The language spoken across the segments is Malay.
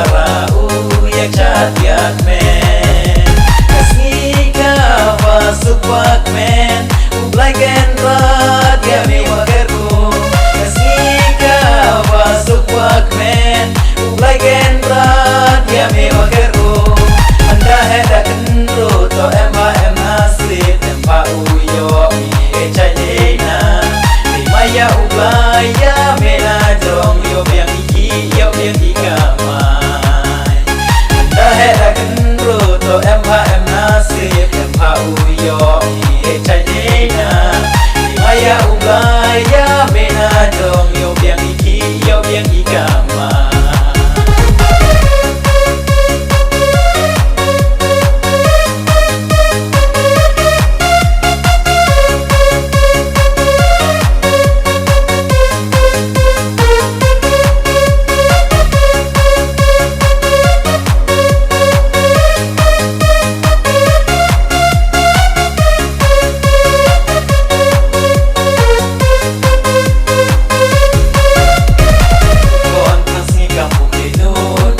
para uyak chatiak men Kasika vasupak men Ublai genrat yami wakerku Kasika vasupak men Ublai genrat yami wakerku Anda heda kenro to em nasib Tempa uyo mi echayena Maya ublai ya mena jong yo biang iki yo biang ikamai Anda heda kenro to em nasib Tempa uyo mi echayena Maya ublai ya mena jong yo biang iki yo biang ikamai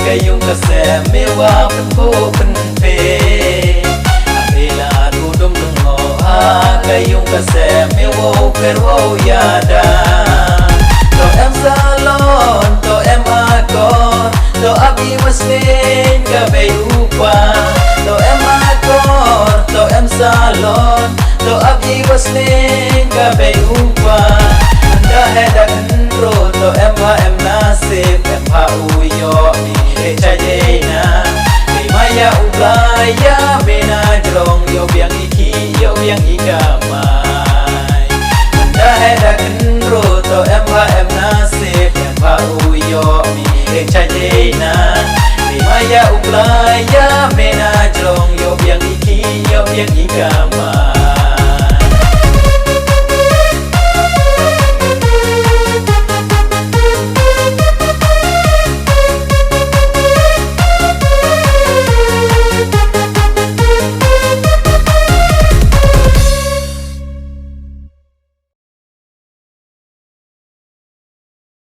Kayong kasem mewa penpo penpe Apela dudum dengoha Kayong kasem mewa kerwo yada To em salon, to em akor To abi maslin kabay upa To em akor, to em salon To abi maslin kabay upa Anda heda kenro to em nasib Em uyo mi echayena Maya ublai ya mena jrong yo biang iki yo biang ikamai Anda heda kenro to em nasib Em uyo mi echayena